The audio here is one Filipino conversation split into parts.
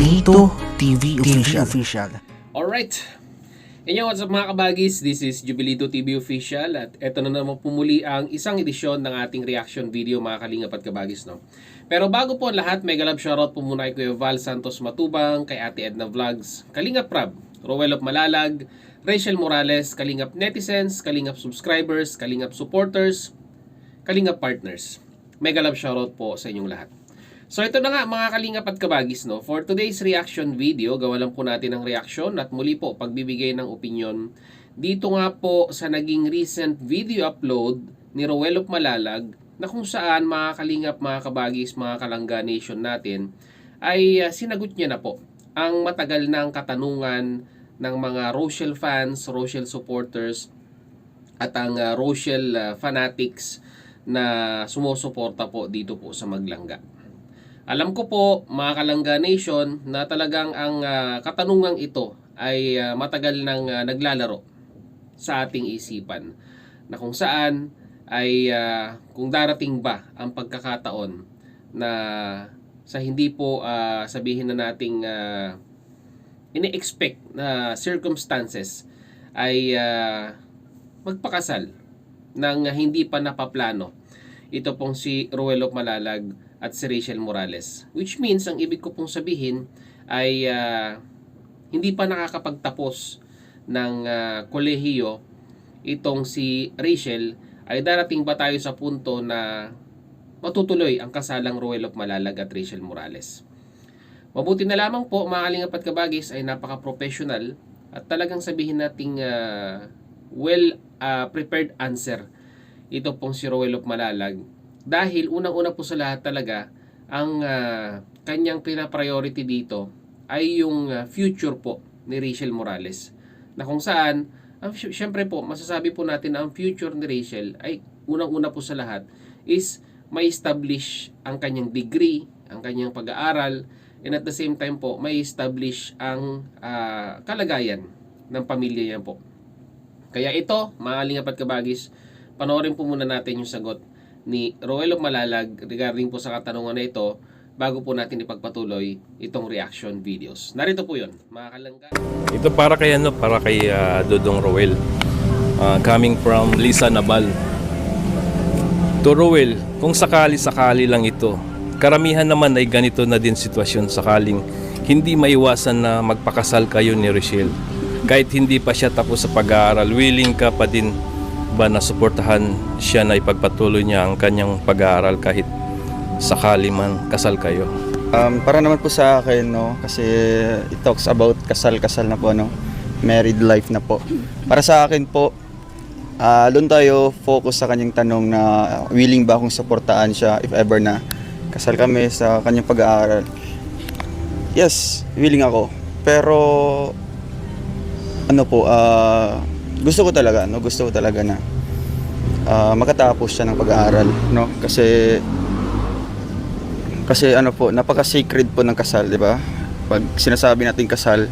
Jubilito TV Official. Alright. What's up mga kabagis? This is Jubilito TV Official at eto na naman pumuli ang isang edisyon ng ating reaction video mga kalingap at kabagis, no? Pero bago po ang lahat, mega love shoutout po muna kay Kuya Val Santos Matubang, kay Ate Edna Vlogs, Kalingap Prab, Rowel of Malalag, Rachel Morales, Kalingap Netizens, Kalingap Subscribers, Kalingap Supporters, Kalingap Partners. Mega love shoutout po sa inyong lahat. So ito na nga mga kalingap at kabagis, no? For today's reaction video, gawa lang po natin ang reaction at muli po pagbibigay ng opinion dito nga po sa naging recent video upload ni Rowel of Malalag na kung saan mga kalingap, mga kabagis, mga kalangga nation natin ay sinagot niya na po ang matagal ng katanungan ng mga Rochelle fans, Rochelle supporters at ang Rochelle fanatics na sumusuporta po dito po sa Maglangga. Alam ko po mga Kalangga Nation na talagang ang katanungang ito ay matagal nang naglalaro sa ating isipan na kung saan ay kung darating ba ang pagkakataon na sa hindi po sabihin na nating ini-expect na circumstances ay magpakasal ng hindi pa napaplano ito pong si Rowel of Malalag at si Rachel Morales. Which means, ang ibig ko pong sabihin ay hindi pa nakakapagtapos ng kolehiyo itong si Rachel, ay darating ba tayo sa punto na matutuloy ang kasalang Rowel of Malalag at Rachel Morales. Mabuti na lamang po mga kalingap at kabagis ay napaka-professional at talagang sabihin nating prepared answer ito pong si Rowel of Malalag. Dahil unang-una po sa lahat talaga, ang kanyang pina-priority dito ay yung future po ni Rachel Morales. Na kung saan, syempre po, masasabi po natin na ang future ni Rachel ay unang-una po sa lahat is may establish ang kanyang degree, ang kanyang pag-aaral, and at the same time po, may establish ang kalagayan ng pamilya niya po. Kaya ito, mga kalingap at kabagis, panoorin po muna natin yung sagot ni Rowel of Malalag regarding po sa katanungan na ito bago po natin ipagpatuloy itong reaction videos. Narito po yun, mga kalangga. Ito para kay Dodong Rowel. Coming from Lisa Nabal. To Rowel, kung sakali-sakali lang ito, karamihan naman ay ganito na din sitwasyon sakaling hindi maiwasan na magpakasal kayo ni Rachel. Kahit hindi pa siya tapos sa pag-aaral, willing ka pa din ba na suportahan siya na ipagpatuloy niya ang kanyang pag-aaral kahit sakali man kasal kayo? Para naman po sa akin, no, kasi it talks about kasal na po, no, married life na po. Para sa akin po, doon tayo focus sa kanyang tanong na willing ba akong suportahan siya if ever na kasal kami sa kanyang pag-aaral. Yes, willing ako. Pero ano po, gusto ko talaga na makatapos siya ng pag-aaral, no? Kasi ano po, napaka-sacred po ng kasal, di ba? Pag sinasabi natin kasal,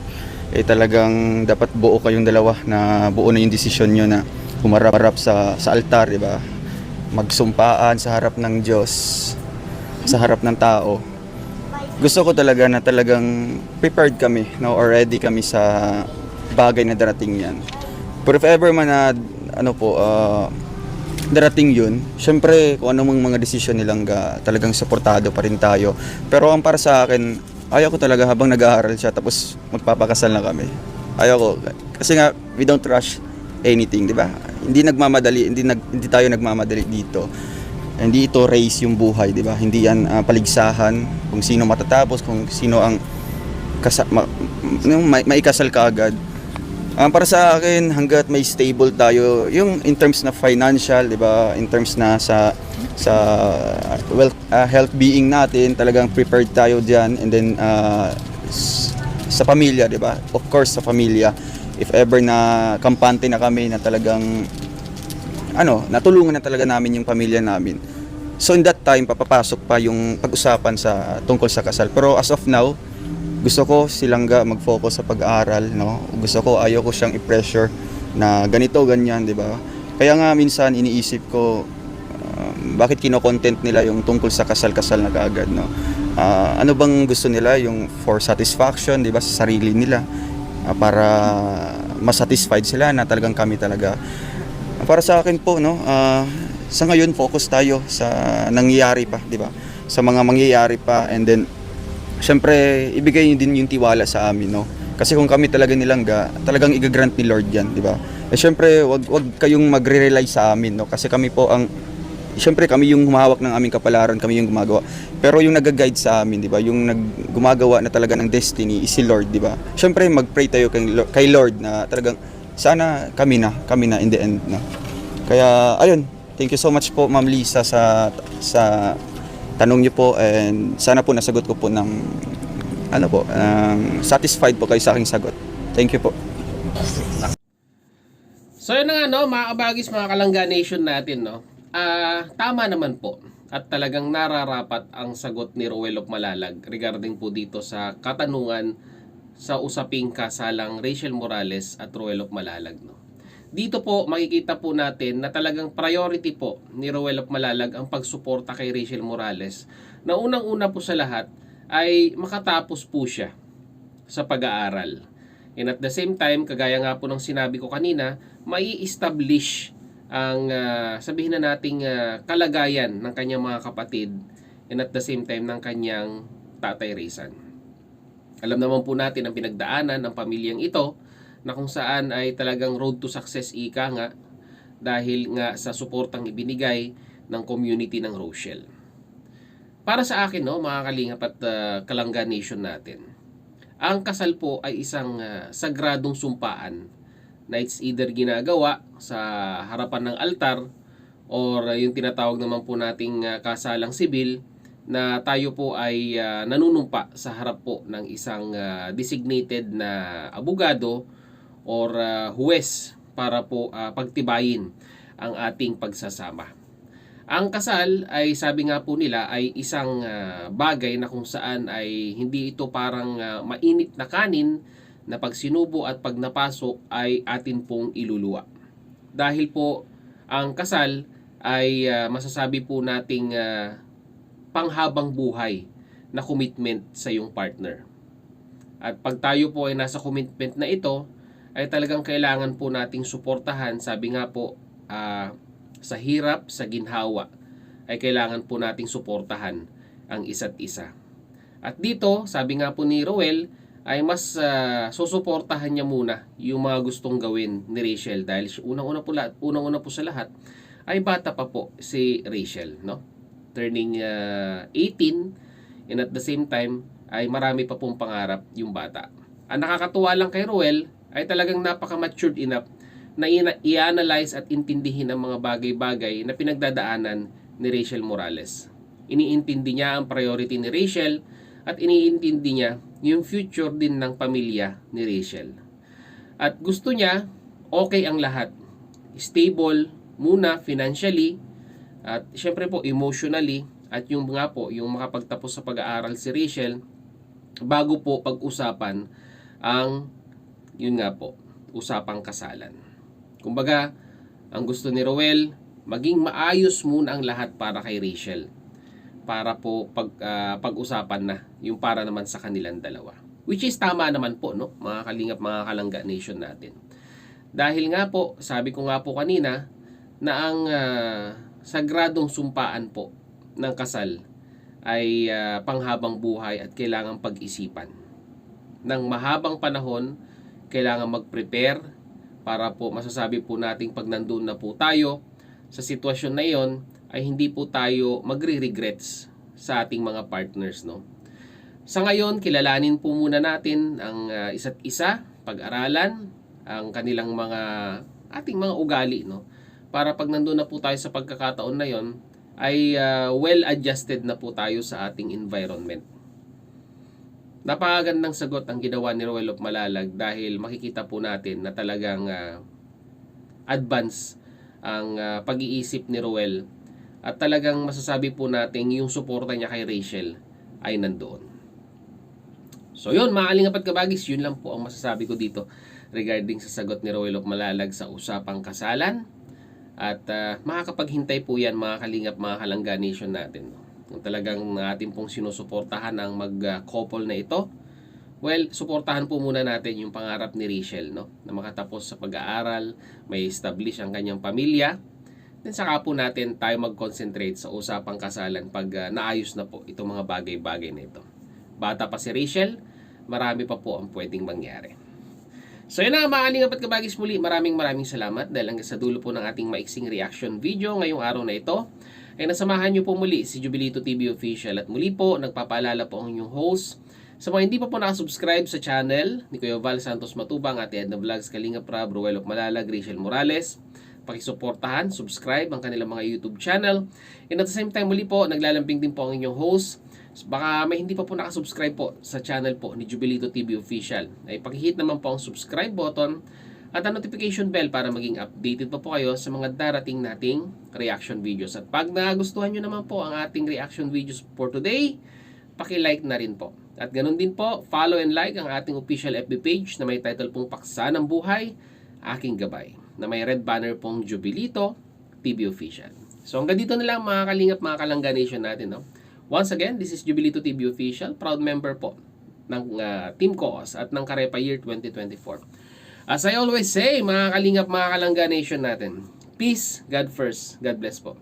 eh talagang dapat buo kayong dalawa, na buo na yung desisyon nyo na humarap sa altar, di ba? Magsumpaan sa harap ng Diyos, sa harap ng tao. Gusto ko talaga na talagang prepared kami, no? Or ready kami sa bagay na darating yan. Pero if ever man na darating yun, syempre kung anong mga desisyon nilang talagang suportado pa rin tayo. Pero ang para sa akin, ayaw ko talaga habang nag-aaral siya tapos magpapakasal na kami. Ayaw ko. Kasi nga, we don't rush anything, di ba? Hindi tayo nagmamadali dito. Hindi ito race yung buhay, di ba? Hindi yan paligsahan kung sino matatapos, kung sino ang maikasal ka agad. Para sa akin, hanggat may stable tayo, yung in terms na financial, di ba, in terms na sa health being natin, talagang prepared tayo diyan, and then sa pamilya, di ba? Of course sa pamilya. If ever na kampante na kami na talagang natulungan na talaga namin yung pamilya namin. So in that time, papapasok pa yung pag-usapan tungkol sa kasal. Pero as of now, gusto ko silang mag-focus sa pag-aaral, no? Ayaw ko siyang i-pressure na ganito, ganyan, di ba? Kaya nga minsan iniisip ko, bakit kino-content nila yung tungkol sa kasal-kasal na kaagad, no? Ano bang gusto nila, yung for satisfaction, di ba, sa sarili nila, para masatisfied sila na talagang kami talaga. Para sa akin po, no, sa ngayon focus tayo sa nangyayari pa, di ba? Sa mga mangyayari pa, and then syempre ibigay din yung tiwala sa amin, no? Kasi kung kami talaga nilangga, talagang i-grant ni Lord yan, di ba? Eh syempre, wag kayong magre-rely sa amin, no? Kasi kami po syempre kami yung humahawak ng aming kapalaran, kami yung gumagawa. Pero yung nag-guide sa amin, di ba? Yung gumagawa na talaga ng destiny is si Lord, di ba? Syempre mag-pray tayo kay Lord na talagang sana kami na in the end, no? Kaya ayun, thank you so much po Ma'am Lisa sa tanong niyo po, and sana po nasagot ko po ng satisfied po kayo sa aking sagot. Thank you po. So yun na nga, no, mga kabagis, mga Kalangga Nation natin, no. Tama naman po at talagang nararapat ang sagot ni Roel of Malalag regarding po dito sa katanungan sa usaping kasalang Rachel Morales at Roel of Malalag, no. Dito po makikita po natin na talagang priority po ni Roel of Malalag ang pagsuporta kay Rachel Morales, na unang-una po sa lahat ay makatapos po siya sa pag-aaral. And at the same time, kagaya nga po ng sinabi ko kanina, mai-establish ang sabihin na nating kalagayan ng kanyang mga kapatid, and at the same time ng kanyang tatay Rizan. Alam naman po natin ang pinagdaanan ng pamilyang ito, na kung saan ay talagang road to success ika nga, dahil nga sa suportang ibinigay ng community ng Rochelle. Para sa akin, no, mga Kalingap at Kalangga Nation natin, ang kasal po ay isang sagradong sumpaan na it's either ginagawa sa harapan ng altar or yung tinatawag naman po nating kasalang sibil, na tayo po ay nanunumpa sa harap po ng isang designated na abogado or huwes para po pagtibayin ang ating pagsasama. Ang kasal ay, sabi nga po nila, ay isang bagay na kung saan ay hindi ito parang mainit na kanin na pag sinubo at pag napasok ay atin pong iluluwa. Dahil po ang kasal ay masasabi po nating panghabang buhay na commitment sa iyong partner. At pag tayo po ay nasa commitment na ito, ay talagang kailangan po nating suportahan. Sabi nga po, sa hirap, sa ginhawa, ay kailangan po nating suportahan ang isa't isa. At dito, sabi nga po ni Roel, ay mas susuportahan niya muna yung mga gustong gawin ni Rachel, dahil unang-una po sa lahat ay bata pa po si Rachel, no? Turning 18, and at the same time ay marami pa pong pangarap yung bata. Ang nakakatuwa lang kay Roel ay talagang napaka-matured enough na i-analyze at intindihin ang mga bagay-bagay na pinagdadaanan ni Rachel Morales. Iniintindi niya ang priority ni Rachel at iniintindi niya yung future din ng pamilya ni Rachel. At gusto niya okay ang lahat. Stable muna financially at syempre po emotionally, at yung nga po yung makapagtapos sa pag-aaral si Rachel bago po pag-usapan ang yun nga po, usapang kasalan. Kumbaga, ang gusto ni Roel, maging maayos muna ang lahat para kay Rachel, para po pag-usapan na yung para naman sa kanilang dalawa. Which is tama naman po, no, mga Kalingap, mga Kalangga Nation natin. Dahil nga po, sabi ko nga po kanina, na ang sagradong sumpaan po ng kasal ay panghabang buhay at kailangang pag-isipan. Nang mahabang panahon, kailangan mag-prepare para po masasabi po nating pag nandun na po tayo sa sitwasyon na yon, ay hindi po tayo magre-regrets sa ating mga partners, no? Sa ngayon, kilalanin po muna natin ang isa't isa, pag-aralan ang kanilang ating mga ugali, no? Para pag nandun na po tayo sa pagkakataon na yon, ay well-adjusted na po tayo sa ating environment. Napakagandang sagot ang ginawa ni Roel of Malalag, dahil makikita po natin na talagang advance ang pag-iisip ni Roel, at talagang masasabi po natin yung suporta niya kay Rachel ay nandoon. So yun, mga Kalingap at Kabagis, yun lang po ang masasabi ko dito regarding sa sagot ni Roel of Malalag sa usapang kasalan. At makakapaghintay po yan mga kalingap, mga kalangga nation natin. Kung talagang natin pong sinusuportahan ang mag-couple na ito, well, suportahan po muna natin yung pangarap ni Rachel, no? Na makatapos sa pag-aaral, may establish ang kanyang pamilya. Then saka po natin tayo mag-concentrate sa usapang kasalan pag naayos na po itong mga bagay-bagay na ito. Bata pa si Rachel, marami pa po ang pwedeng mangyari. So yun na mga kalingap at kabagis, muli maraming salamat dahil hanggang sa dulo po ng ating maiksing reaction video ngayong araw na ito ay nasamahan nyo po muli si Jubilito TV Official. At muli po, nagpapaalala po ang inyong host sa mga hindi pa po nakasubscribe sa channel ni Kuya Val Santos Matubang, Ate Edna Vlogs, Kalingap Rab, Ruel of Malalag, Rachel Morales. Pakisuportahan, subscribe ang kanilang mga YouTube channel. And at the same time, muli po, naglalambing din po ang inyong host. Baka may hindi pa po nakasubscribe po sa channel po ni Jubilito TV Official. Ay pakihit naman po ang subscribe button at ang notification bell para maging updated pa po kayo sa mga darating nating reaction videos. At pag nagustuhan nyo naman po ang ating reaction videos for today, paki-like na rin po. At ganun din po, follow and like ang ating official FB page na may title pong Paksa ng Buhay, Aking Gabay, na may red banner pong Jubilito TV Official. So hanggang dito na lang mga kalingap, mga kalangga nation natin, no? Once again, this is Jubilito TV Official, proud member po ng Team COOS at ng Karepa Year 2024. As I always say, mga kalingap, mga kalangga nation natin, peace, God first, God bless po.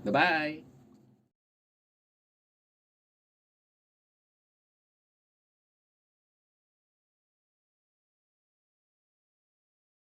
Bye-bye!